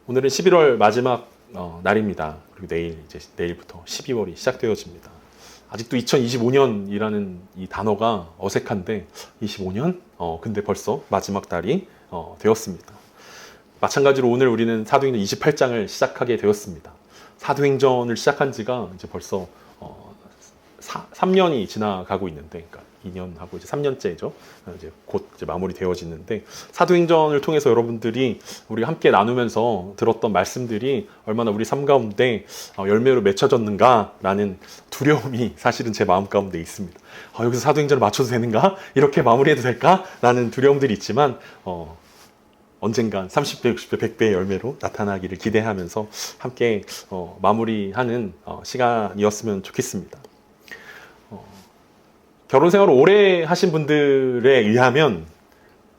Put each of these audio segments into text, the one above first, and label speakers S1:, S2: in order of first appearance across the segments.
S1: 오늘은 11월 마지막 날입니다. 그리고 내일부터 12월이 시작되어집니다. 아직도 2025년이라는 이 단어가 어색한데 25년? 근데 벌써 마지막 달이 되었습니다. 마찬가지로 오늘 우리는 사도행전 28장을 시작하게 되었습니다. 사도행전을 시작한 지가 이제 벌써 3년이 지나가고 있는데, 그러니까 2년하고 이제 3년째죠. 이제 곧 이제 마무리되어지는데, 사도행전을 통해서 여러분들이 우리 함께 나누면서 들었던 말씀들이 얼마나 우리 삶 가운데 열매로 맺혀졌는가라는 두려움이 사실은 제 마음 가운데 있습니다. 여기서 사도행전을 맞춰도 되는가? 이렇게 마무리해도 될까? 라는 두려움들이 있지만 언젠간 30배, 60배, 100배의 열매로 나타나기를 기대하면서 함께 마무리하는 시간이었으면 좋겠습니다. 결혼 생활을 오래 하신 분들에 의하면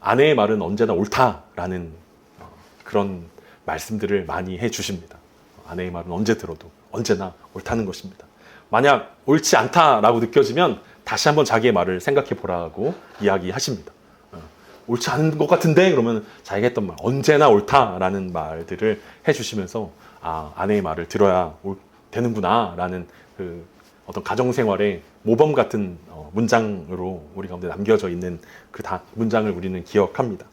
S1: 아내의 말은 언제나 옳다라는 그런 말씀들을 많이 해주십니다. 아내의 말은 언제 들어도 언제나 옳다는 것입니다. 만약 옳지 않다라고 느껴지면 다시 한번 자기의 말을 생각해 보라고 이야기하십니다. 옳지 않은 것 같은데 그러면 자기가 했던 말 언제나 옳다라는 말들을 해주시면서 아내의 말을 들어야 되는구나 라는 그 어떤 가정생활의 모범 같은 문장으로 우리 가운데 남겨져 있는 그 문장을 우리는 기억합니다.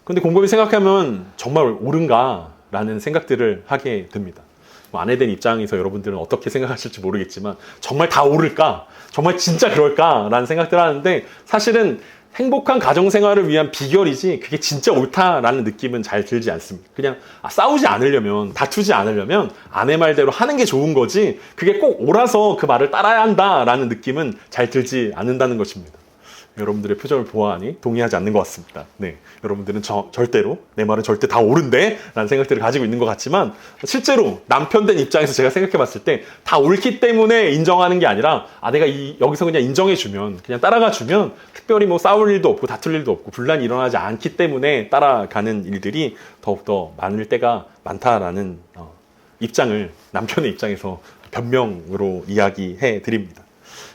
S1: 그런데 곰곰이 생각하면 정말 옳은가라는 생각들을 하게 됩니다. 아내된 입장에서 여러분들은 어떻게 생각하실지 모르겠지만 정말 다 옳을까? 정말 진짜 그럴까? 라는 생각들을 하는데 사실은 행복한 가정생활을 위한 비결이지 그게 진짜 옳다라는 느낌은 잘 들지 않습니다. 그냥 싸우지 않으려면, 다투지 않으려면 아내 말대로 하는 게 좋은 거지 그게 꼭 옳아서 그 말을 따라야 한다라는 느낌은 잘 들지 않는다는 것입니다. 여러분들의 표정을 보아하니 동의하지 않는 것 같습니다. 네, 여러분들은 절대로 내 말은 절대 다 옳은데 라는 생각들을 가지고 있는 것 같지만 실제로 남편된 입장에서 제가 생각해 봤을 때 다 옳기 때문에 인정하는 게 아니라 내가 여기서 그냥 인정해주면 그냥 따라가주면 특별히 뭐 싸울 일도 없고 다툴 일도 없고 분란이 일어나지 않기 때문에 따라가는 일들이 더욱더 많을 때가 많다라는 입장을 남편의 입장에서 변명으로 이야기해 드립니다.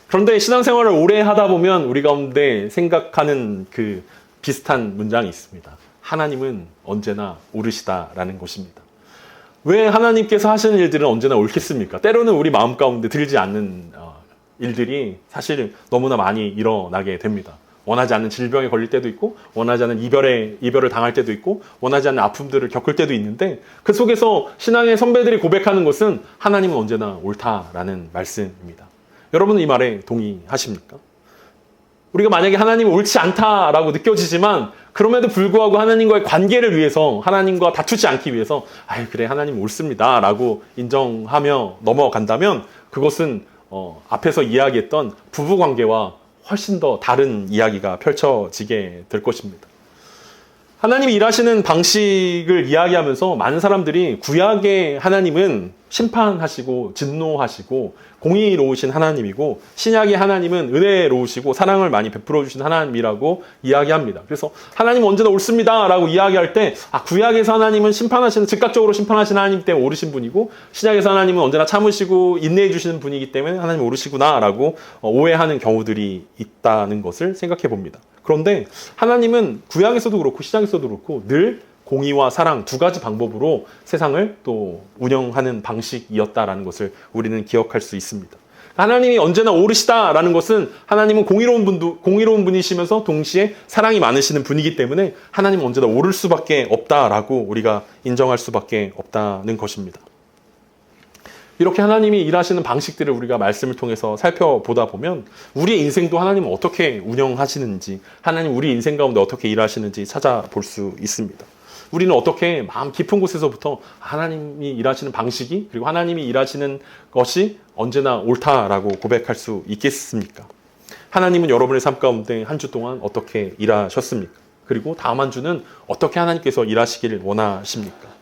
S1: 그런데 신앙생활을 오래 하다 보면 우리 가운데 생각하는 그 비슷한 문장이 있습니다. 하나님은 언제나 옳으시다라는 것입니다. 왜 하나님께서 하시는 일들은 언제나 옳겠습니까? 때로는 우리 마음 가운데 들지 않는 일들이 사실 너무나 많이 일어나게 됩니다. 원하지 않는 질병에 걸릴 때도 있고 원하지 않는 이별을 당할 때도 있고 원하지 않는 아픔들을 겪을 때도 있는데 그 속에서 신앙의 선배들이 고백하는 것은 하나님은 언제나 옳다라는 말씀입니다. 여러분은 이 말에 동의하십니까? 우리가 만약에 하나님이 옳지 않다라고 느껴지지만 그럼에도 불구하고 하나님과의 관계를 위해서 하나님과 다투지 않기 위해서 그래 하나님 옳습니다 라고 인정하며 넘어간다면 그것은 앞에서 이야기했던 부부관계와 훨씬 더 다른 이야기가 펼쳐지게 될 것입니다. 하나님이 일하시는 방식을 이야기하면서 많은 사람들이 구약의 하나님은 심판하시고 진노하시고 공의로우신 하나님이고 신약의 하나님은 은혜로우시고 사랑을 많이 베풀어 주신 하나님이라고 이야기합니다. 그래서 하나님은 언제나 옳습니다 라고 이야기할 때 구약에서 하나님은 즉각적으로 심판하시는 하나님 때문에 옳으신 분이고 신약에서 하나님은 언제나 참으시고 인내해 주시는 분이기 때문에 하나님은 옳으시구나 라고 오해하는 경우들이 있다는 것을 생각해 봅니다. 그런데 하나님은 구약에서도 그렇고 신약에서도 그렇고 늘 공의와 사랑 두 가지 방법으로 세상을 또 운영하는 방식이었다라는 것을 우리는 기억할 수 있습니다. 하나님이 언제나 옳으시다라는 것은 하나님은 공의로운 분이시면서 동시에 사랑이 많으시는 분이기 때문에 하나님은 언제나 옳을 수밖에 없다라고 우리가 인정할 수밖에 없다는 것입니다. 이렇게 하나님이 일하시는 방식들을 우리가 말씀을 통해서 살펴보다 보면 우리의 인생도 하나님은 어떻게 운영하시는지 하나님 우리 인생 가운데 어떻게 일하시는지 찾아볼 수 있습니다. 우리는 어떻게 마음 깊은 곳에서부터 하나님이 일하시는 방식이 그리고 하나님이 일하시는 것이 언제나 옳다라고 고백할 수 있겠습니까? 하나님은 여러분의 삶 가운데 한 주 동안 어떻게 일하셨습니까? 그리고 다음 한 주는 어떻게 하나님께서 일하시기를 원하십니까?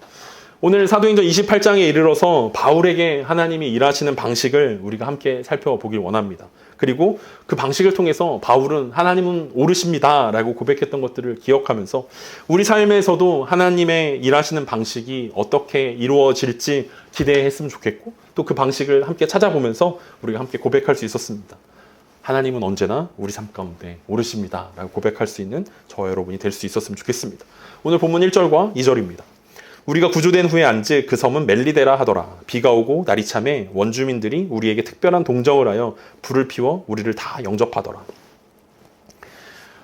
S1: 오늘 사도행전 28장에 이르러서 바울에게 하나님이 일하시는 방식을 우리가 함께 살펴보길 원합니다. 그리고 그 방식을 통해서 바울은 하나님은 옳으십니다 라고 고백했던 것들을 기억하면서 우리 삶에서도 하나님의 일하시는 방식이 어떻게 이루어질지 기대했으면 좋겠고 또 그 방식을 함께 찾아보면서 우리가 함께 고백할 수 있었습니다. 하나님은 언제나 우리 삶 가운데 옳으십니다 라고 고백할 수 있는 저와 여러분이 될 수 있었으면 좋겠습니다. 오늘 본문 1절과 2절입니다. 우리가 구조된 후에 안지 그 섬은 멜리데라 하더라. 비가 오고 날이 참에 원주민들이 우리에게 특별한 동정을 하여 불을 피워 우리를 다 영접하더라.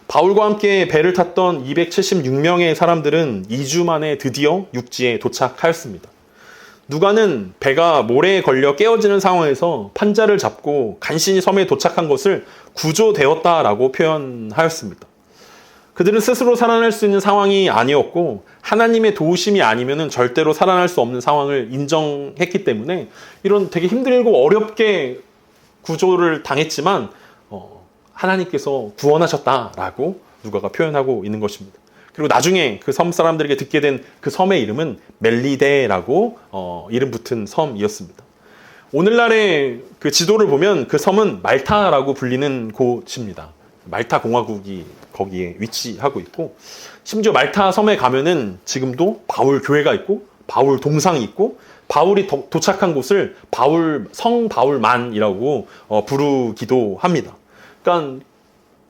S1: 바울과 함께 배를 탔던 276명의 사람들은 2주 만에 드디어 육지에 도착하였습니다. 누가는 배가 모래에 걸려 깨어지는 상황에서 판자를 잡고 간신히 섬에 도착한 것을 구조되었다라고 표현하였습니다. 그들은 스스로 살아날 수 있는 상황이 아니었고 하나님의 도우심이 아니면 절대로 살아날 수 없는 상황을 인정했기 때문에 이런 되게 힘들고 어렵게 구조를 당했지만 하나님께서 구원하셨다라고 누가가 표현하고 있는 것입니다. 그리고 나중에 그 섬 사람들에게 듣게 된 그 섬의 이름은 멜리데라고 이름 붙은 섬이었습니다. 오늘날의 그 지도를 보면 그 섬은 말타라고 불리는 곳입니다. 말타 공화국이 거기에 위치하고 있고, 심지어 말타 섬에 가면은 지금도 바울 교회가 있고 바울 동상이 있고 바울이 도착한 곳을 성 바울만이라고 부르기도 합니다. 그러니까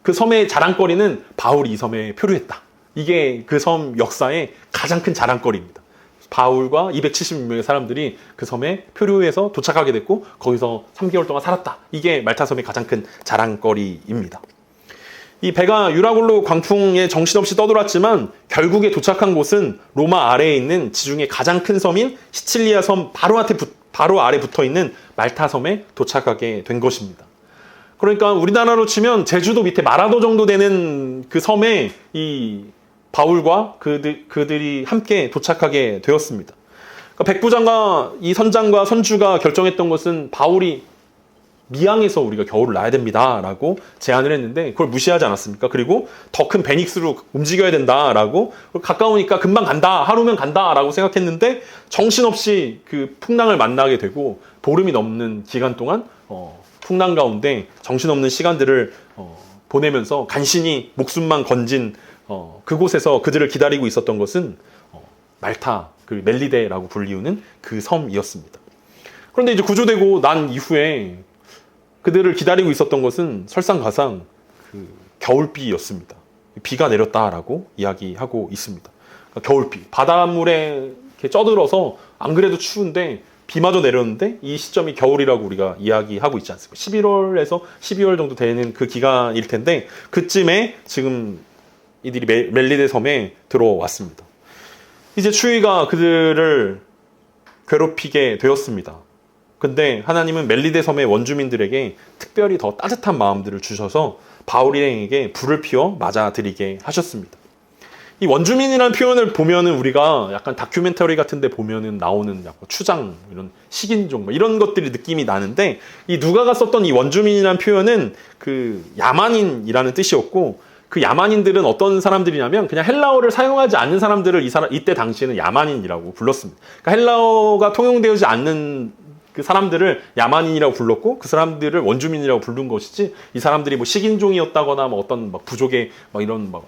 S1: 그 섬의 자랑거리는 바울이 이 섬에 표류했다. 이게 그 섬 역사의 가장 큰 자랑거리입니다. 바울과 276명의 사람들이 그 섬에 표류해서 도착하게 됐고 거기서 3개월 동안 살았다. 이게 말타 섬의 가장 큰 자랑거리입니다. 이 배가 유라굴로 광풍에 정신없이 떠돌았지만 결국에 도착한 곳은 로마 아래에 있는 지중해 가장 큰 섬인 시칠리아 섬 바로 아래 붙어있는 말타 섬에 도착하게 된 것입니다. 그러니까 우리나라로 치면 제주도 밑에 마라도 정도 되는 그 섬에 이 바울과 그들이 함께 도착하게 되었습니다. 그러니까 백부장과 이 선장과 선주가 결정했던 것은 바울이 미항에서 우리가 겨울을 나야 됩니다라고 제안을 했는데 그걸 무시하지 않았습니까? 그리고 더 큰 베닉스로 움직여야 된다라고, 가까우니까 금방 간다, 하루면 간다라고 생각했는데 정신없이 그 풍랑을 만나게 되고 보름이 넘는 기간 동안 풍랑 가운데 정신없는 시간들을 보내면서 간신히 목숨만 건진 그곳에서 그들을 기다리고 있었던 것은 말타, 그 멜리데라고 불리우는 그 섬이었습니다. 그런데 이제 구조되고 난 이후에 그들을 기다리고 있었던 것은 설상가상 그 겨울비였습니다. 비가 내렸다라고 이야기하고 있습니다. 그러니까 겨울비, 바닷물에 이렇게 쪄들어서 안 그래도 추운데 비마저 내렸는데 이 시점이 겨울이라고 우리가 이야기하고 있지 않습니까? 11월에서 12월 정도 되는 그 기간일 텐데 그쯤에 지금 이들이 멜리데 섬에 들어왔습니다. 이제 추위가 그들을 괴롭히게 되었습니다. 근데 하나님은 멜리데 섬의 원주민들에게 특별히 더 따뜻한 마음들을 주셔서 바울에게 불을 피워 맞아들이게 하셨습니다. 이 원주민이라는 표현을 보면은 우리가 약간 다큐멘터리 같은 데 보면은 나오는 약간 추장, 이런 식인종, 이런 것들이 느낌이 나는데 이 누가가 썼던 이 원주민이라는 표현은 그 야만인이라는 뜻이었고 그 야만인들은 어떤 사람들이냐면 그냥 헬라어를 사용하지 않는 사람들을 이때 당시에는 야만인이라고 불렀습니다. 그러니까 헬라어가 통용되지 않는 그 사람들을 야만인이라고 불렀고 그 사람들을 원주민이라고 부른 것이지 이 사람들이 뭐 식인종이었다거나 뭐 어떤 막 부족의 막 이런 막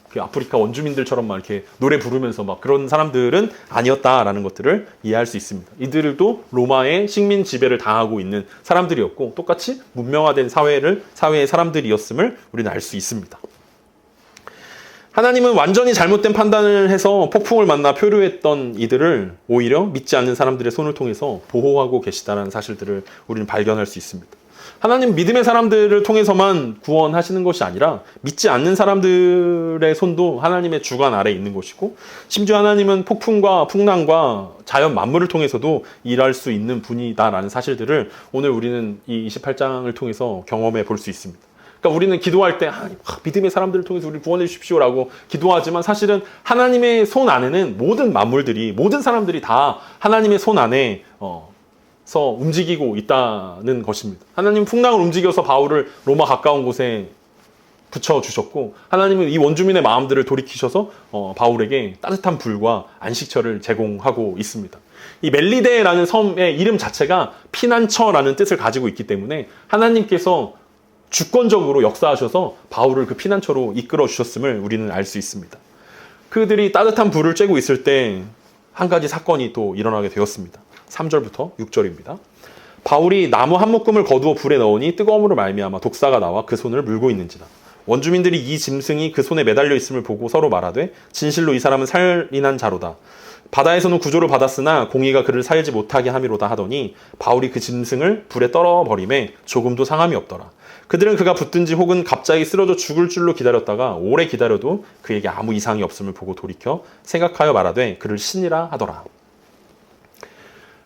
S1: 그 아프리카 원주민들처럼 막 이렇게 노래 부르면서 막 그런 사람들은 아니었다라는 것들을 이해할 수 있습니다. 이들도 로마의 식민 지배를 당하고 있는 사람들이었고 똑같이 문명화된 사회의 사람들이었음을 우리는 알 수 있습니다. 하나님은 완전히 잘못된 판단을 해서 폭풍을 만나 표류했던 이들을 오히려 믿지 않는 사람들의 손을 통해서 보호하고 계시다는 사실들을 우리는 발견할 수 있습니다. 하나님 믿음의 사람들을 통해서만 구원하시는 것이 아니라 믿지 않는 사람들의 손도 하나님의 주관 아래에 있는 것이고 심지어 하나님은 폭풍과 풍랑과 자연 만물을 통해서도 일할 수 있는 분이다라는 사실들을 오늘 우리는 이 28장을 통해서 경험해 볼 수 있습니다. 그러니까 우리는 기도할 때 믿음의 사람들을 통해서 우리를 구원해 주십시오라고 기도하지만 사실은 하나님의 손 안에는 모든 만물들이, 모든 사람들이 다 하나님의 손 안에 서 움직이고 있다는 것입니다. 하나님은 풍랑을 움직여서 바울을 로마 가까운 곳에 붙여주셨고 하나님은 이 원주민의 마음들을 돌이키셔서 바울에게 따뜻한 불과 안식처를 제공하고 있습니다. 이 멜리데라는 섬의 이름 자체가 피난처라는 뜻을 가지고 있기 때문에 하나님께서 주권적으로 역사하셔서 바울을 그 피난처로 이끌어 주셨음을 우리는 알 수 있습니다. 그들이 따뜻한 불을 쬐고 있을 때 한 가지 사건이 또 일어나게 되었습니다. 3절부터 6절입니다. 바울이 나무 한 묶음을 거두어 불에 넣으니 뜨거움으로 말미암아 독사가 나와 그 손을 물고 있는지라. 원주민들이 이 짐승이 그 손에 매달려 있음을 보고 서로 말하되 진실로 이 사람은 살인한 자로다. 바다에서는 구조를 받았으나 공의가 그를 살지 못하게 함이로다 하더니 바울이 그 짐승을 불에 떨어버림에 조금도 상함이 없더라. 그들은 그가 붙든지 혹은 갑자기 쓰러져 죽을 줄로 기다렸다가 오래 기다려도 그에게 아무 이상이 없음을 보고 돌이켜 생각하여 말하되 그를 신이라 하더라.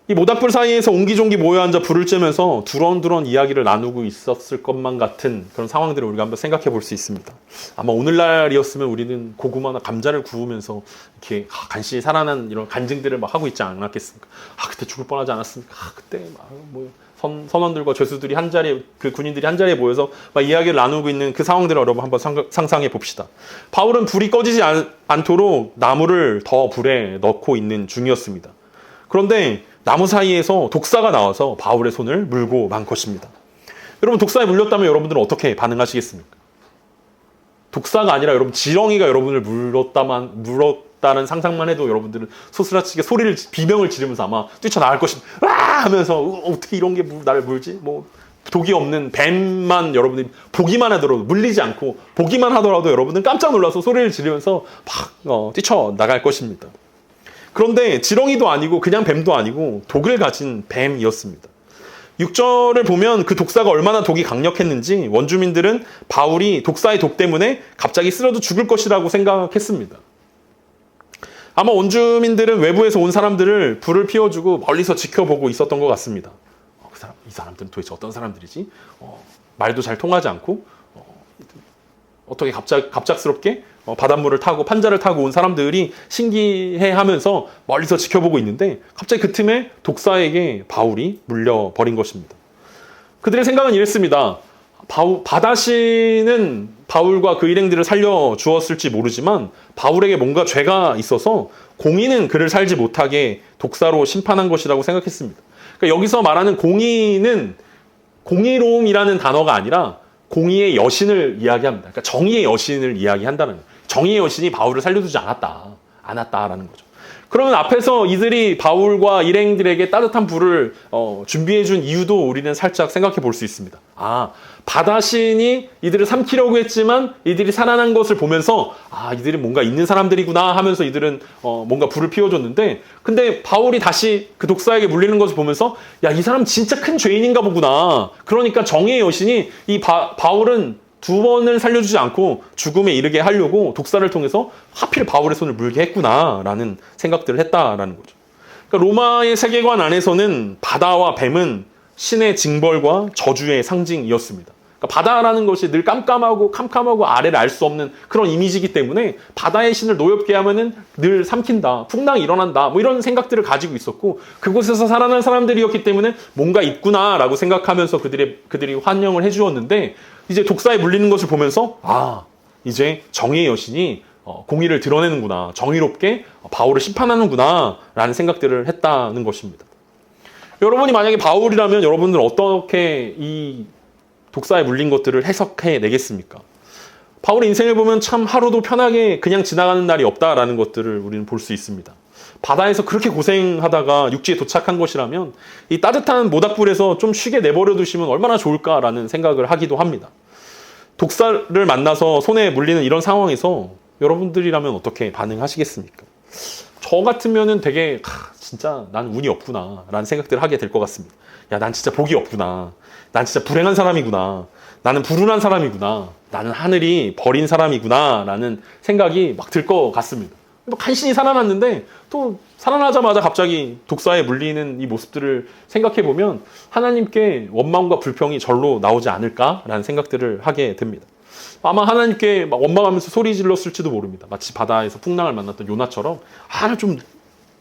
S1: 이 모닥불 사이에서 옹기종기 모여 앉아 불을 쬐면서 두런두런 이야기를 나누고 있었을 것만 같은 그런 상황들을 우리가 한번 생각해 볼 수 있습니다. 아마 오늘날이었으면 우리는 고구마나 감자를 구우면서 이렇게 간신히 살아난 이런 간증들을 막 하고 있지 않았겠습니까? 그때 죽을 뻔하지 않았습니까? 그때 선원들과 죄수들이 한 자리에, 그 군인들이 한 자리에 모여서 막 이야기를 나누고 있는 그 상황들을 여러분 한번 상상해 봅시다. 바울은 불이 꺼지지 않도록 나무를 더 불에 넣고 있는 중이었습니다. 그런데 나무 사이에서 독사가 나와서 바울의 손을 물고 만 것입니다. 여러분, 독사에 물렸다면 여러분들은 어떻게 반응하시겠습니까? 독사가 아니라 여러분 지렁이가 여러분을 물었다는 상상만 해도 여러분들은 소스라치게 비명을 지르면서 아마 뛰쳐나갈 것입니다. 와! 하면서 어떻게 이런 게 나를 물지? 독이 없는 뱀만 여러분들이 보기만 하더라도, 물리지 않고 보기만 하더라도 여러분들은 깜짝 놀라서 소리를 지르면서 막 뛰쳐나갈 것입니다. 그런데 지렁이도 아니고 그냥 뱀도 아니고 독을 가진 뱀이었습니다. 6절을 보면 그 독사가 얼마나 독이 강력했는지 원주민들은 바울이 독사의 독 때문에 갑자기 쓰러져 죽을 것이라고 생각했습니다. 아마 원주민들은 외부에서 온 사람들을 불을 피워주고 멀리서 지켜보고 있었던 것 같습니다. 이 사람들은 도대체 어떤 사람들이지? 말도 잘 통하지 않고 어떻게 갑작스럽게 바닷물을 타고 판자를 타고 온 사람들이 신기해하면서 멀리서 지켜보고 있는데 갑자기 그 틈에 독사에게 바울이 물려버린 것입니다. 그들의 생각은 이랬습니다. 바다신은 바울과 그 일행들을 살려주었을지 모르지만 바울에게 뭔가 죄가 있어서 공의는 그를 살지 못하게 독사로 심판한 것이라고 생각했습니다. 그러니까 여기서 말하는 공의는 공의로움이라는 단어가 아니라 공의의 여신을 이야기합니다. 그러니까 정의의 여신을 이야기한다는 거예요. 정의의 여신이 바울을 살려두지 않았다라는 거죠. 그러면 앞에서 이들이 바울과 일행들에게 따뜻한 불을 준비해준 이유도 우리는 살짝 생각해 볼 수 있습니다. 바다신이 이들을 삼키려고 했지만 이들이 살아난 것을 보면서 이들이 뭔가 있는 사람들이구나 하면서 이들은 뭔가 불을 피워줬는데, 근데 바울이 다시 그 독사에게 물리는 것을 보면서 이 사람 진짜 큰 죄인인가 보구나. 그러니까 정의의 여신이 이 바울은 두 번을 살려주지 않고 죽음에 이르게 하려고 독사를 통해서 하필 바울의 손을 물게 했구나라는 생각들을 했다라는 거죠. 그러니까 로마의 세계관 안에서는 바다와 뱀은 신의 징벌과 저주의 상징이었습니다. 그러니까 바다라는 것이 늘 캄캄하고 아래를 알 수 없는 그런 이미지이기 때문에 바다의 신을 노엽게 하면은 늘 삼킨다, 풍랑이 일어난다, 이런 생각들을 가지고 있었고, 그곳에서 살아난 사람들이었기 때문에 뭔가 있구나라고 생각하면서 그들이 환영을 해주었는데, 이제 독사에 물리는 것을 보면서 이제 정의의 여신이 공의를 드러내는구나, 정의롭게 바울을 심판하는구나 라는 생각들을 했다는 것입니다. 여러분이 만약에 바울이라면 여러분들은 어떻게 이 독사에 물린 것들을 해석해 내겠습니까? 바울의 인생을 보면 참 하루도 편하게 그냥 지나가는 날이 없다라는 것들을 우리는 볼 수 있습니다. 바다에서 그렇게 고생하다가 육지에 도착한 것이라면 이 따뜻한 모닥불에서 좀 쉬게 내버려 두시면 얼마나 좋을까라는 생각을 하기도 합니다. 독사를 만나서 손에 물리는 이런 상황에서 여러분들이라면 어떻게 반응하시겠습니까? 저 같으면은 되게 진짜 난 운이 없구나 라는 생각들을 하게 될 것 같습니다. 난 진짜 복이 없구나. 난 진짜 불행한 사람이구나. 나는 불운한 사람이구나. 나는 하늘이 버린 사람이구나 라는 생각이 막 들 것 같습니다. 간신히 살아났는데 또 살아나자마자 갑자기 독사에 물리는 이 모습들을 생각해보면 하나님께 원망과 불평이 절로 나오지 않을까라는 생각들을 하게 됩니다. 아마 하나님께 막 원망하면서 소리 질렀을지도 모릅니다. 마치 바다에서 풍랑을 만났던 요나처럼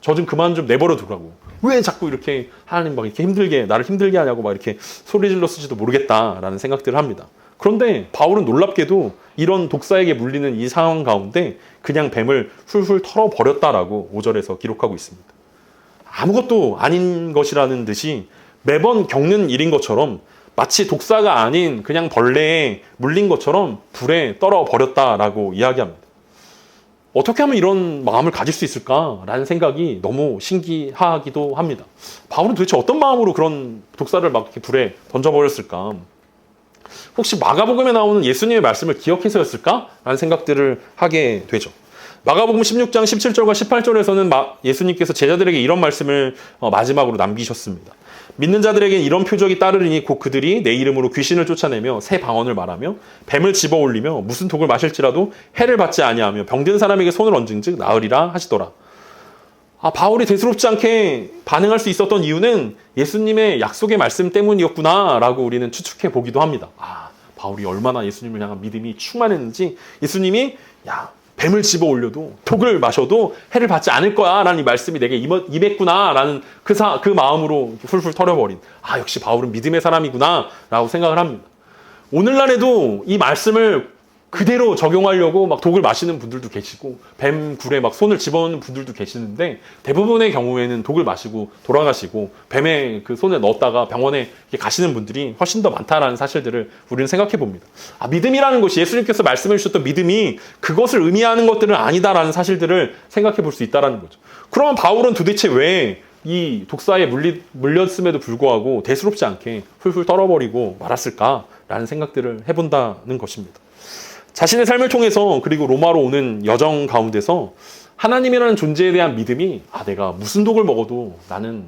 S1: 저 좀 그만 좀 내버려 두라고. 왜 자꾸 이렇게 하나님 막 이렇게 나를 힘들게 하냐고 막 이렇게 소리 질렀을지도 모르겠다라는 생각들을 합니다. 그런데 바울은 놀랍게도 이런 독사에게 물리는 이 상황 가운데 그냥 뱀을 훌훌 털어버렸다라고 5절에서 기록하고 있습니다. 아무것도 아닌 것이라는 듯이 매번 겪는 일인 것처럼 마치 독사가 아닌 그냥 벌레에 물린 것처럼 불에 떨어버렸다라고 이야기합니다. 어떻게 하면 이런 마음을 가질 수 있을까라는 생각이 너무 신기하기도 합니다. 바울은 도대체 어떤 마음으로 그런 독사를 막 이렇게 불에 던져버렸을까? 혹시 마가복음에 나오는 예수님의 말씀을 기억해서였을까? 라는 생각들을 하게 되죠. 마가복음 16장 17절과 18절에서는 예수님께서 제자들에게 이런 말씀을 마지막으로 남기셨습니다. 믿는 자들에게 이런 표적이 따르리니 곧 그들이 내 이름으로 귀신을 쫓아내며 새 방언을 말하며 뱀을 집어 올리며 무슨 독을 마실지라도 해를 받지 아니하며 병든 사람에게 손을 얹은즉 나으리라 하시더라. 바울이 대수롭지 않게 반응할 수 있었던 이유는 예수님의 약속의 말씀 때문이었구나라고 우리는 추측해 보기도 합니다. 바울이 얼마나 예수님을 향한 믿음이 충만했는지 예수님이 뱀을 집어 올려도 독을 마셔도 해를 받지 않을 거야 라는 이 말씀이 내게 임했구나 라는 그 마음으로 훌훌 털어버린 역시 바울은 믿음의 사람이구나 라고 생각을 합니다. 오늘날에도 이 말씀을 그대로 적용하려고 막 독을 마시는 분들도 계시고 뱀 굴에 막 손을 집어넣는 분들도 계시는데 대부분의 경우에는 독을 마시고 돌아가시고 뱀의 그 손에 넣었다가 병원에 가시는 분들이 훨씬 더 많다라는 사실들을 우리는 생각해 봅니다. 믿음이라는 것이 예수님께서 말씀해 주셨던 믿음이 그것을 의미하는 것들은 아니다라는 사실들을 생각해 볼 수 있다라는 거죠. 그러면 바울은 도대체 왜 이 독사에 물렸음에도 불구하고 대수롭지 않게 훌훌 떨어버리고 말았을까라는 생각들을 해본다는 것입니다. 자신의 삶을 통해서 그리고 로마로 오는 여정 가운데서 하나님이라는 존재에 대한 믿음이 내가 무슨 독을 먹어도 나는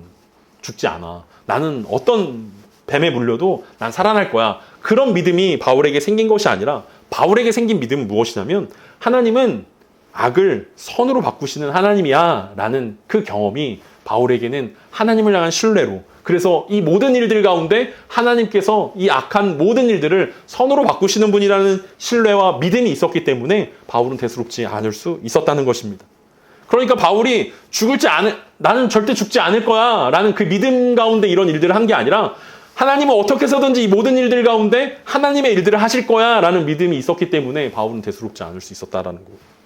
S1: 죽지 않아. 나는 어떤 뱀에 물려도 난 살아날 거야. 그런 믿음이 바울에게 생긴 것이 아니라 바울에게 생긴 믿음은 무엇이냐면 하나님은 악을 선으로 바꾸시는 하나님이야 라는 그 경험이 바울에게는 하나님을 향한 신뢰로 그래서 이 모든 일들 가운데 하나님께서 이 악한 모든 일들을 선으로 바꾸시는 분이라는 신뢰와 믿음이 있었기 때문에 바울은 대수롭지 않을 수 있었다는 것입니다. 그러니까 바울이 나는 절대 죽지 않을 거야 라는 그 믿음 가운데 이런 일들을 한 게 아니라 하나님은 어떻게 해서든지 이 모든 일들 가운데 하나님의 일들을 하실 거야 라는 믿음이 있었기 때문에 바울은 대수롭지 않을 수 있었다라는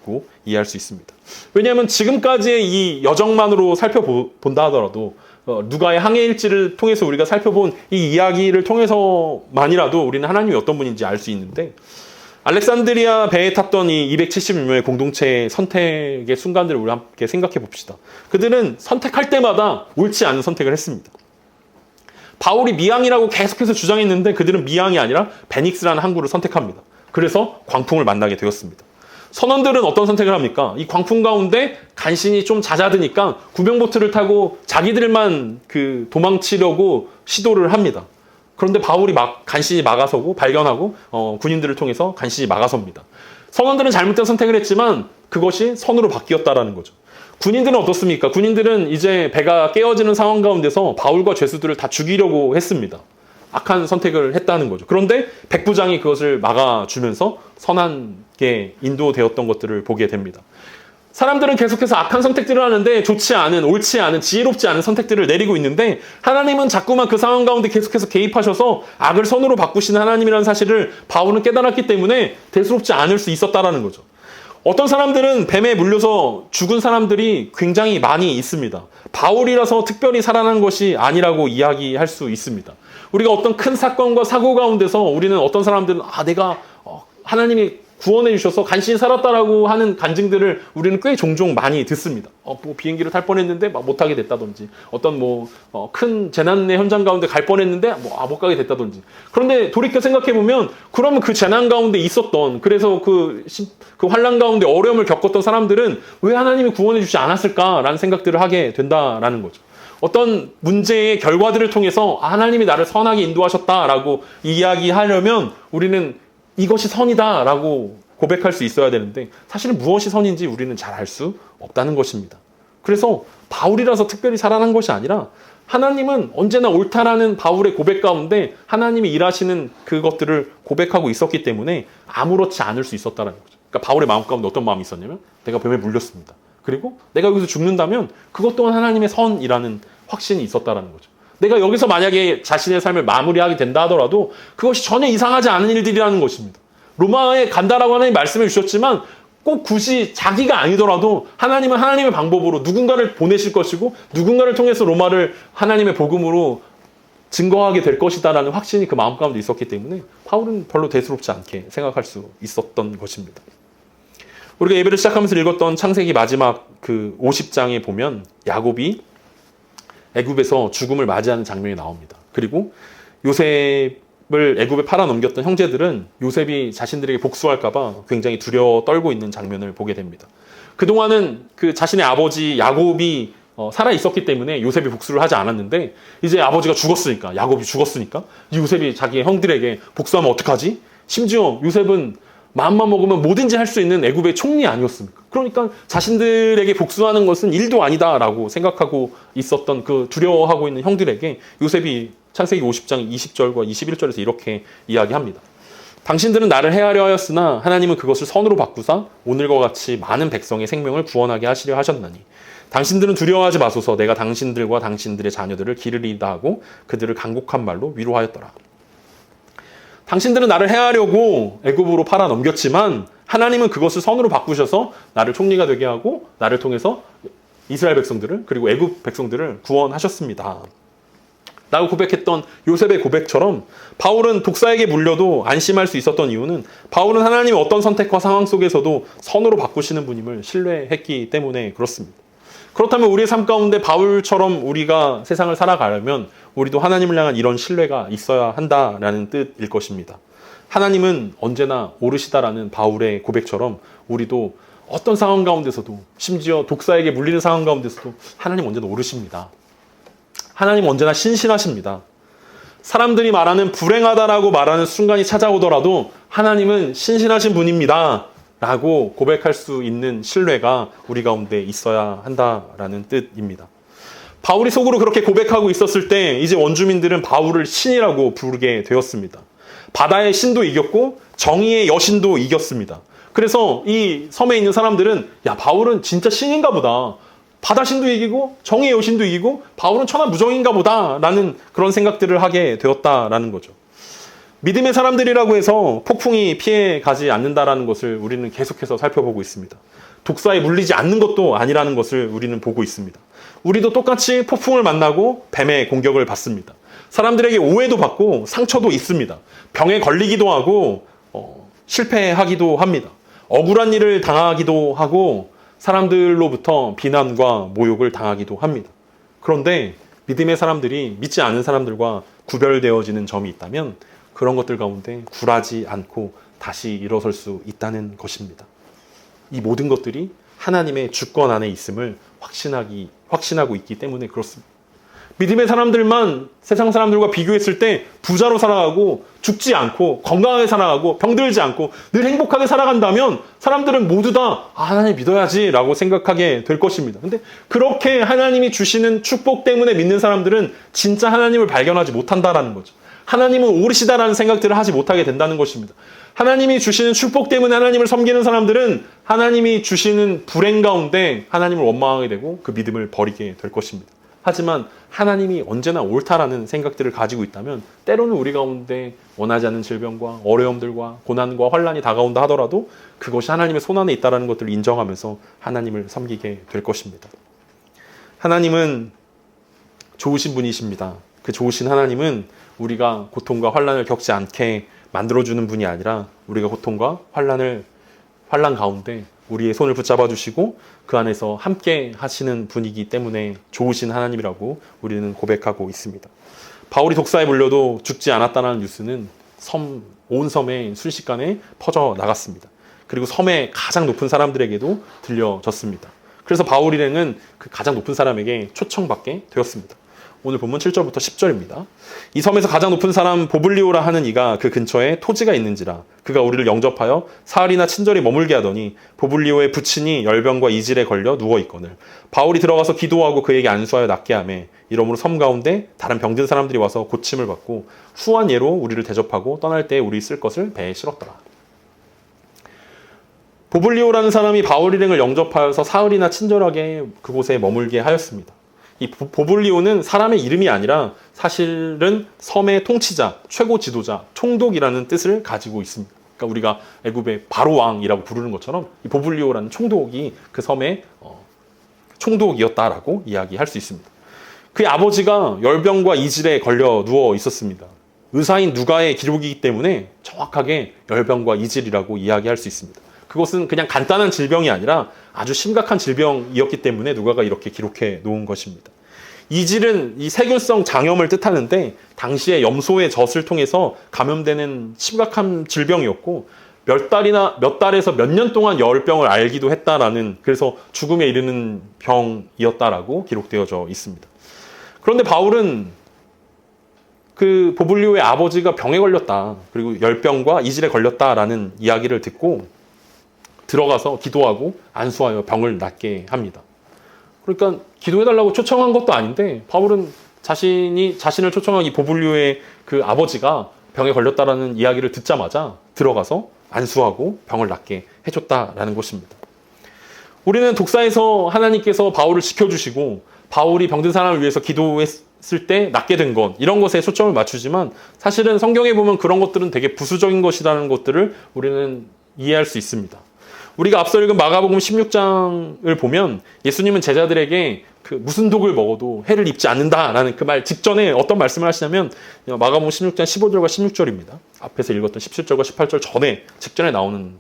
S1: 거고 이해할 수 있습니다. 왜냐하면 지금까지의 이 여정만으로 살펴본다 하더라도 누가의 항해일지를 통해서 우리가 살펴본 이 이야기를 통해서만이라도 우리는 하나님이 어떤 분인지 알 수 있는데 알렉산드리아 배에 탔던 이 276명의 공동체의 선택의 순간들을 우리 함께 생각해 봅시다. 그들은 선택할 때마다 옳지 않은 선택을 했습니다. 바울이 미항이라고 계속해서 주장했는데 그들은 미항이 아니라 베닉스라는 항구를 선택합니다. 그래서 광풍을 만나게 되었습니다. 선원들은 어떤 선택을 합니까? 이 광풍 가운데 간신히 좀 잦아드니까 구명보트를 타고 자기들만 도망치려고 시도를 합니다. 그런데 바울이 간신히 막아서고 발견하고 군인들을 통해서 간신히 막아섭니다. 선원들은 잘못된 선택을 했지만 그것이 선으로 바뀌었다라는 거죠. 군인들은 어떻습니까? 군인들은 이제 배가 깨어지는 상황 가운데서 바울과 죄수들을 다 죽이려고 했습니다. 악한 선택을 했다는 거죠. 그런데 백부장이 그것을 막아주면서 선하게 인도되었던 것들을 보게 됩니다. 사람들은 계속해서 악한 선택들을 하는데 좋지 않은, 옳지 않은, 지혜롭지 않은 선택들을 내리고 있는데 하나님은 자꾸만 그 상황 가운데 계속해서 개입하셔서 악을 선으로 바꾸시는 하나님이라는 사실을 바울은 깨달았기 때문에 대수롭지 않을 수 있었다라는 거죠. 어떤 사람들은 뱀에 물려서 죽은 사람들이 굉장히 많이 있습니다. 바울이라서 특별히 살아난 것이 아니라고 이야기할 수 있습니다. 우리가 어떤 큰 사건과 사고 가운데서 우리는 어떤 사람들은 내가 하나님이 구원해 주셔서 간신히 살았다라고 하는 간증들을 우리는 꽤 종종 많이 듣습니다. 비행기를 탈 뻔했는데 못 타게 됐다든지 어떤 큰 재난의 현장 가운데 갈 뻔했는데 못 가게 됐다든지. 그런데 돌이켜 생각해 보면 그러면 그 재난 가운데 있었던 그래서 그 환난 가운데 어려움을 겪었던 사람들은 왜 하나님이 구원해 주지 않았을까라는 생각들을 하게 된다라는 거죠. 어떤 문제의 결과들을 통해서 하나님이 나를 선하게 인도하셨다라고 이야기하려면 우리는 이것이 선이다라고 고백할 수 있어야 되는데 사실은 무엇이 선인지 우리는 잘 알 수 없다는 것입니다. 그래서 바울이라서 특별히 살아난 것이 아니라 하나님은 언제나 옳다라는 바울의 고백 가운데 하나님이 일하시는 그것들을 고백하고 있었기 때문에 아무렇지 않을 수 있었다는 거죠. 그러니까 바울의 마음 가운데 어떤 마음이 있었냐면 내가 뱀에 물렸습니다. 그리고 내가 여기서 죽는다면 그것 또한 하나님의 선이라는 확신이 있었다는 거죠. 내가 여기서 만약에 자신의 삶을 마무리하게 된다 하더라도 그것이 전혀 이상하지 않은 일들이라는 것입니다. 로마에 간다라고 하나님 말씀해 주셨지만 꼭 굳이 자기가 아니더라도 하나님은 하나님의 방법으로 누군가를 보내실 것이고 누군가를 통해서 로마를 하나님의 복음으로 증거하게 될 것이다라는 확신이 그 마음 가운데 있었기 때문에 바울은 별로 대수롭지 않게 생각할 수 있었던 것입니다. 우리가 예배를 시작하면서 읽었던 창세기 마지막 그 50장에 보면 야곱이 애굽에서 죽음을 맞이하는 장면이 나옵니다. 그리고 요셉을 애굽에 팔아 넘겼던 형제들은 요셉이 자신들에게 복수할까 봐 굉장히 두려워 떨고 있는 장면을 보게 됩니다. 그동안은 그 자신의 아버지 야곱이 살아 있었기 때문에 요셉이 복수를 하지 않았는데 이제 아버지가 죽었으니까, 야곱이 죽었으니까 요셉이 자기의 형들에게 복수하면 어떡하지? 심지어 요셉은 마음만 먹으면 뭐든지 할 수 있는 애굽의 총리 아니었습니까? 그러니까 자신들에게 복수하는 것은 일도 아니다라고 생각하고 있었던 그 두려워하고 있는 형들에게 요셉이 창세기 50장 20절과 21절에서 이렇게 이야기합니다. 당신들은 나를 해하려 하였으나 하나님은 그것을 선으로 바꾸사 오늘과 같이 많은 백성의 생명을 구원하게 하시려 하셨나니 당신들은 두려워하지 마소서. 내가 당신들과 당신들의 자녀들을 기르리다 하고 그들을 간곡한 말로 위로하였더라. 당신들은 나를 해하려고 애굽으로 팔아 넘겼지만 하나님은 그것을 선으로 바꾸셔서 나를 총리가 되게 하고 나를 통해서 이스라엘 백성들을, 그리고 애굽 백성들을 구원하셨습니다. 라고 고백했던 요셉의 고백처럼 바울은 독사에게 물려도 안심할 수 있었던 이유는 바울은 하나님의 어떤 선택과 상황 속에서도 선으로 바꾸시는 분임을 신뢰했기 때문에 그렇습니다. 그렇다면 우리의 삶 가운데 바울처럼 우리가 세상을 살아가려면 우리도 하나님을 향한 이런 신뢰가 있어야 한다라는 뜻일 것입니다. 하나님은 언제나 오르시다라는 바울의 고백처럼 우리도 어떤 상황 가운데서도, 심지어 독사에게 물리는 상황 가운데서도 하나님 언제나 오르십니다. 하나님 언제나 신실하십니다. 사람들이 말하는 불행하다라고 말하는 순간이 찾아오더라도 하나님은 신실하신 분입니다. 라고 고백할 수 있는 신뢰가 우리 가운데 있어야 한다라는 뜻입니다. 바울이 속으로 그렇게 고백하고 있었을 때 이제 원주민들은 바울을 신이라고 부르게 되었습니다. 바다의 신도 이겼고 정의의 여신도 이겼습니다. 그래서 이 섬에 있는 사람들은 야, 바울은 진짜 신인가 보다. 바다 신도 이기고 정의의 여신도 이기고 바울은 천하무적인가 보다 라는 그런 생각들을 하게 되었다라는 거죠. 믿음의 사람들이라고 해서 폭풍이 피해 가지 않는다라는 것을 우리는 계속해서 살펴보고 있습니다. 독사에 물리지 않는 것도 아니라는 것을 우리는 보고 있습니다. 우리도 똑같이 폭풍을 만나고 뱀의 공격을 받습니다. 사람들에게 오해도 받고 상처도 있습니다. 병에 걸리기도 하고 실패하기도 합니다. 억울한 일을 당하기도 하고 사람들로부터 비난과 모욕을 당하기도 합니다. 그런데 믿음의 사람들이 믿지 않은 사람들과 구별되어지는 점이 있다면 그런 것들 가운데 굴하지 않고 다시 일어설 수 있다는 것입니다. 이 모든 것들이 하나님의 주권 안에 있음을 확신하고 있기 때문에 그렇습니다. 믿음의 사람들만 세상 사람들과 비교했을 때 부자로 살아가고 죽지 않고 건강하게 살아가고 병들지 않고 늘 행복하게 살아간다면 사람들은 모두 다 하나님 믿어야지 라고 생각하게 될 것입니다. 근데 그렇게 하나님이 주시는 축복 때문에 믿는 사람들은 진짜 하나님을 발견하지 못한다라는 거죠. 하나님은 오르시다라는 생각들을 하지 못하게 된다는 것입니다. 하나님이 주시는 축복 때문에 하나님을 섬기는 사람들은 하나님이 주시는 불행 가운데 하나님을 원망하게 되고 그 믿음을 버리게 될 것입니다. 하지만 하나님이 언제나 옳다라는 생각들을 가지고 있다면 때로는 우리 가운데 원하지 않는 질병과 어려움들과 고난과 환난이 다가온다 하더라도 그것이 하나님의 손안에 있다는 것들을 인정하면서 하나님을 섬기게 될 것입니다. 하나님은 좋으신 분이십니다. 그 좋으신 하나님은 우리가 고통과 환난을 겪지 않게 만들어주는 분이 아니라 우리가 고통과 환난 가운데 우리의 손을 붙잡아 주시고 그 안에서 함께 하시는 분이기 때문에 좋으신 하나님이라고 우리는 고백하고 있습니다. 바울이 독사에 물려도 죽지 않았다는 뉴스는 온 섬에 순식간에 퍼져 나갔습니다. 그리고 섬의 가장 높은 사람들에게도 들려졌습니다. 그래서 바울 일행은 그 가장 높은 사람에게 초청받게 되었습니다. 오늘 본문 7절부터 10절입니다. 이 섬에서 가장 높은 사람 보블리오라 하는 이가 그 근처에 토지가 있는지라 그가 우리를 영접하여 사흘이나 친절히 머물게 하더니 보블리오의 부친이 열병과 이질에 걸려 누워있거늘 바울이 들어가서 기도하고 그에게 안수하여 낫게 하매 이러므로 섬 가운데 다른 병든 사람들이 와서 고침을 받고 후한 예로 우리를 대접하고 떠날 때에 우리 쓸 것을 배에 실었더라. 보블리오라는 사람이 바울 일행을 영접하여서 사흘이나 친절하게 그곳에 머물게 하였습니다. 이 보블리오는 사람의 이름이 아니라 사실은 섬의 통치자, 최고 지도자, 총독이라는 뜻을 가지고 있습니다. 그러니까 우리가 애굽의 바로 왕이라고 부르는 것처럼 이 보블리오라는 총독이 그 섬의 총독이었다라고 이야기할 수 있습니다. 그의 아버지가 열병과 이질에 걸려 누워 있었습니다. 의사인 누가의 기록이기 때문에 정확하게 열병과 이질이라고 이야기할 수 있습니다. 그것은 그냥 간단한 질병이 아니라 아주 심각한 질병이었기 때문에 누가가 이렇게 기록해 놓은 것입니다. 이질은 이 세균성 장염을 뜻하는데 당시에 염소의 젖을 통해서 감염되는 심각한 질병이었고 몇 달에서 몇 년 동안 열병을 앓기도 했다라는, 그래서 죽음에 이르는 병이었다라고 기록되어져 있습니다. 그런데 바울은 그 보블리오의 아버지가 병에 걸렸다, 그리고 열병과 이질에 걸렸다라는 이야기를 듣고 들어가서 기도하고 안수하여 병을 낫게 합니다. 그러니까 기도해달라고 초청한 것도 아닌데 바울은 자신을 초청한 이 보블리오의 그 아버지가 병에 걸렸다라는 이야기를 듣자마자 들어가서 안수하고 병을 낫게 해줬다라는 것입니다. 우리는 독사에서 하나님께서 바울을 지켜주시고 바울이 병든 사람을 위해서 기도했을 때 낫게 된 것, 이런 것에 초점을 맞추지만 사실은 성경에 보면 그런 것들은 되게 부수적인 것이라는 것들을 우리는 이해할 수 있습니다. 우리가 앞서 읽은 마가복음 16장을 보면 예수님은 제자들에게 그 무슨 독을 먹어도 해를 입지 않는다라는 그 말 직전에 어떤 말씀을 하시냐면 마가복음 16장 15절과 16절입니다. 앞에서 읽었던 17절과 18절 직전에 나오는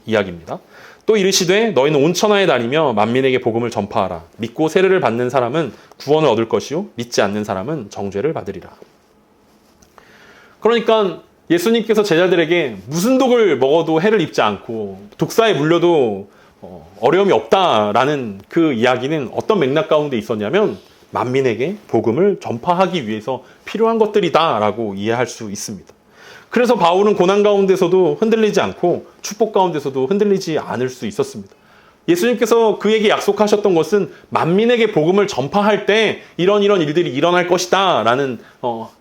S1: 이야기입니다. 또 이르시되 너희는 온 천하에 다니며 만민에게 복음을 전파하라. 믿고 세례를 받는 사람은 구원을 얻을 것이요 믿지 않는 사람은 정죄를 받으리라. 그러니까 예수님께서 제자들에게 무슨 독을 먹어도 해를 입지 않고 독사에 물려도 어려움이 없다라는 그 이야기는 어떤 맥락 가운데 있었냐면 만민에게 복음을 전파하기 위해서 필요한 것들이다라고 이해할 수 있습니다. 그래서 바울은 고난 가운데서도 흔들리지 않고 축복 가운데서도 흔들리지 않을 수 있었습니다. 예수님께서 그에게 약속하셨던 것은 만민에게 복음을 전파할 때 이런 일들이 일어날 것이다 라는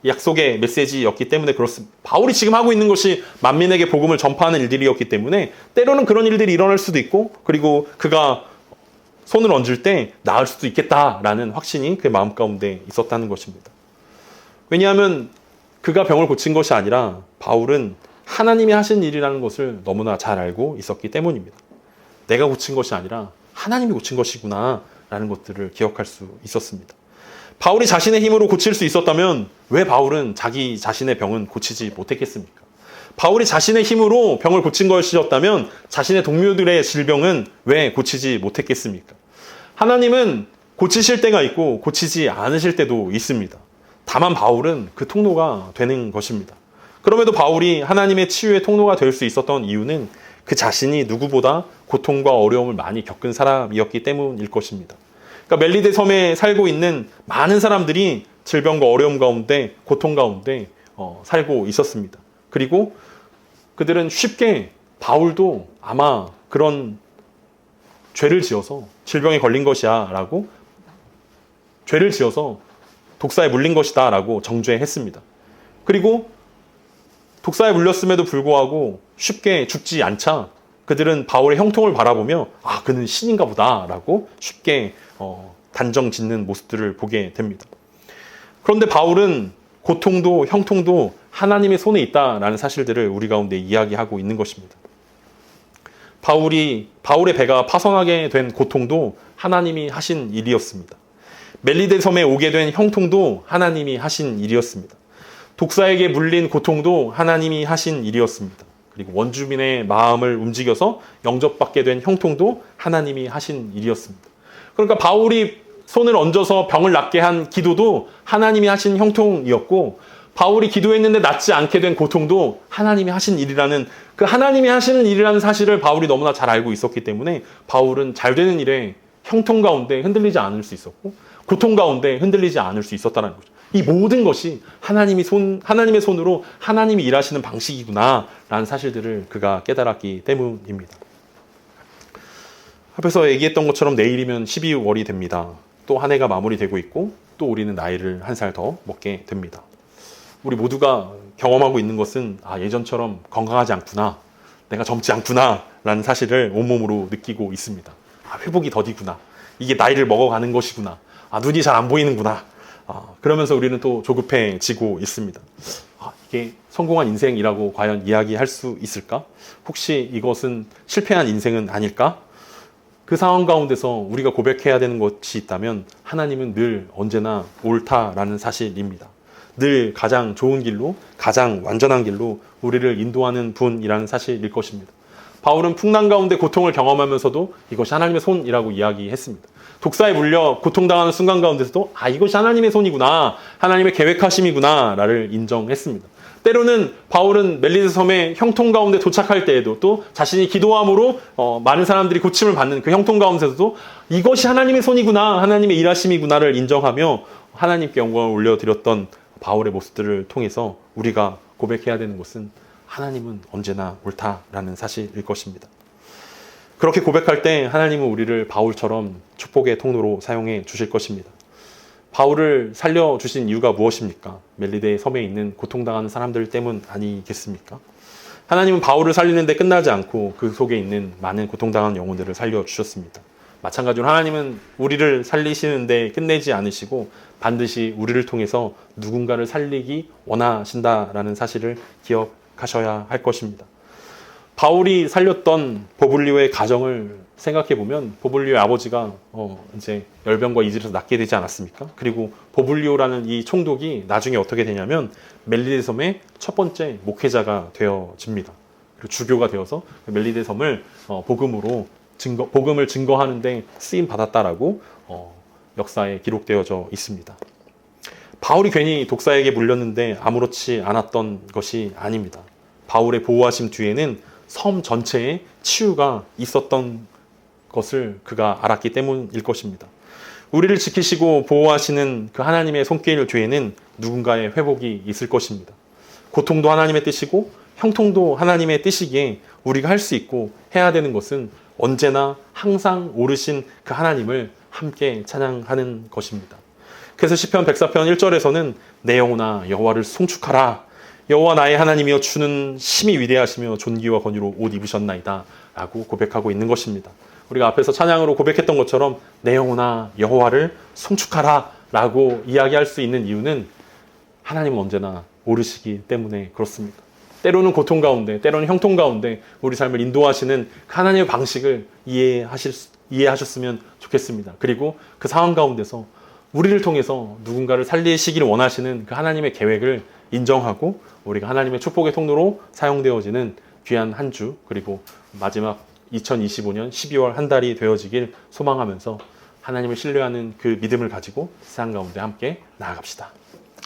S1: 약속의 메시지였기 때문에 그렇습니다. 바울이 지금 하고 있는 것이 만민에게 복음을 전파하는 일들이었기 때문에 때로는 그런 일들이 일어날 수도 있고, 그리고 그가 손을 얹을 때 나을 수도 있겠다라는 확신이 그의 마음 가운데 있었다는 것입니다. 왜냐하면 그가 병을 고친 것이 아니라 바울은 하나님이 하신 일이라는 것을 너무나 잘 알고 있었기 때문입니다. 내가 고친 것이 아니라 하나님이 고친 것이구나 라는 것들을 기억할 수 있었습니다. 바울이 자신의 힘으로 고칠 수 있었다면 왜 바울은 자기 자신의 병은 고치지 못했겠습니까? 바울이 자신의 힘으로 병을 고친 것이었다면 자신의 동료들의 질병은 왜 고치지 못했겠습니까? 하나님은 고치실 때가 있고 고치지 않으실 때도 있습니다. 다만 바울은 그 통로가 되는 것입니다. 그럼에도 바울이 하나님의 치유의 통로가 될 수 있었던 이유는 그 자신이 누구보다 고통과 어려움을 많이 겪은 사람이었기 때문일 것입니다. 그러니까 멜리데 섬에 살고 있는 많은 사람들이 질병과 어려움 가운데, 고통 가운데 살고 있었습니다. 그리고 그들은 쉽게 바울도 아마 그런 죄를 지어서 질병에 걸린 것이야 라고, 죄를 지어서 독사에 물린 것이다 라고 정죄했습니다. 그리고 독사에 물렸음에도 불구하고 쉽게 죽지 않자 그들은 바울의 형통을 바라보며 그는 신인가 보다 라고 쉽게 단정 짓는 모습들을 보게 됩니다. 그런데 바울은 고통도 형통도 하나님의 손에 있다라는 사실들을 우리 가운데 이야기하고 있는 것입니다. 바울의 배가 파손하게 된 고통도 하나님이 하신 일이었습니다. 멜리데 섬에 오게 된 형통도 하나님이 하신 일이었습니다. 독사에게 물린 고통도 하나님이 하신 일이었습니다. 그리고 원주민의 마음을 움직여서 영접받게 된 형통도 하나님이 하신 일이었습니다. 그러니까 바울이 손을 얹어서 병을 낫게 한 기도도 하나님이 하신 형통이었고, 바울이 기도했는데 낫지 않게 된 고통도 하나님이 하신 일이라는, 그 하나님이 하시는 일이라는 사실을 바울이 너무나 잘 알고 있었기 때문에 바울은 잘 되는 일에 형통 가운데 흔들리지 않을 수 있었고 고통 가운데 흔들리지 않을 수 있었다는 거죠. 이 모든 것이 하나님의 손으로 하나님이 일하시는 방식이구나 라는 사실들을 그가 깨달았기 때문입니다. 앞에서 얘기했던 것처럼 내일이면 12월이 됩니다. 또 한 해가 마무리되고 있고 또 우리는 나이를 한 살 더 먹게 됩니다. 우리 모두가 경험하고 있는 것은 예전처럼 건강하지 않구나, 내가 젊지 않구나 라는 사실을 온몸으로 느끼고 있습니다. 회복이 더디구나, 이게 나이를 먹어가는 것이구나, 눈이 잘 안 보이는구나, 그러면서 우리는 또 조급해지고 있습니다. 이게 성공한 인생이라고 과연 이야기할 수 있을까? 혹시 이것은 실패한 인생은 아닐까? 그 상황 가운데서 우리가 고백해야 되는 것이 있다면 하나님은 늘 언제나 옳다라는 사실입니다. 늘 가장 좋은 길로, 가장 완전한 길로 우리를 인도하는 분이라는 사실일 것입니다. 바울은 풍랑 가운데 고통을 경험하면서도 이것이 하나님의 손이라고 이야기했습니다. 독사에 물려 고통당하는 순간 가운데서도 이것이 하나님의 손이구나, 하나님의 계획하심이구나 라를 인정했습니다. 때로는 바울은 멜리데 섬의 형통 가운데 도착할 때에도 또 자신이 기도함으로 많은 사람들이 고침을 받는 그 형통 가운데서도 이것이 하나님의 손이구나, 하나님의 일하심이구나를 인정하며 하나님께 영광을 올려드렸던 바울의 모습들을 통해서 우리가 고백해야 되는 것은 하나님은 언제나 옳다라는 사실일 것입니다. 그렇게 고백할 때 하나님은 우리를 바울처럼 축복의 통로로 사용해 주실 것입니다. 바울을 살려주신 이유가 무엇입니까? 멜리데 섬에 있는 고통당하는 사람들 때문 아니겠습니까? 하나님은 바울을 살리는데 끝나지 않고 그 속에 있는 많은 고통당하는 영혼들을 살려주셨습니다. 마찬가지로 하나님은 우리를 살리시는데 끝내지 않으시고 반드시 우리를 통해서 누군가를 살리기 원하신다라는 사실을 기억하셔야 할 것입니다. 바울이 살렸던 보블리오의 가정을 생각해 보면 보블리오의 아버지가 이제 열병과 이질에서 낫게 되지 않았습니까? 그리고 보블리오라는 이 총독이 나중에 어떻게 되냐면 멜리데 섬의 첫 번째 목회자가 되어집니다. 그리고 주교가 되어서 멜리데 섬을 복음을 증거하는데 쓰임 받았다라고 역사에 기록되어져 있습니다. 바울이 괜히 독사에게 물렸는데 아무렇지 않았던 것이 아닙니다. 바울의 보호하심 뒤에는 섬 전체에 치유가 있었던 것을 그가 알았기 때문일 것입니다. 우리를 지키시고 보호하시는 그 하나님의 손길 뒤에는 누군가의 회복이 있을 것입니다. 고통도 하나님의 뜻이고 형통도 하나님의 뜻이기에 우리가 할 수 있고 해야 되는 것은 언제나 항상 오르신 그 하나님을 함께 찬양하는 것입니다. 그래서 시편 104편 1절에서는 내 영혼아 여호와를 송축하라. 여호와 나의 하나님이여 주는 심히 위대하시며 존귀와 권위로 옷 입으셨나이다 라고 고백하고 있는 것입니다. 우리가 앞에서 찬양으로 고백했던 것처럼 내 영혼아 여호와를 송축하라 라고 이야기할 수 있는 이유는 하나님은 언제나 오르시기 때문에 그렇습니다. 때로는 고통 가운데, 때로는 형통 가운데 우리 삶을 인도하시는 하나님의 방식을 이해하셨으면 좋겠습니다. 그리고 그 상황 가운데서 우리를 통해서 누군가를 살리시기를 원하시는 그 하나님의 계획을 인정하고 우리가 하나님의 축복의 통로로 사용되어지는 귀한 한 주, 그리고 마지막 2025년 12월 한 달이 되어지길 소망하면서 하나님을 신뢰하는 그 믿음을 가지고 세상 가운데 함께 나아갑시다.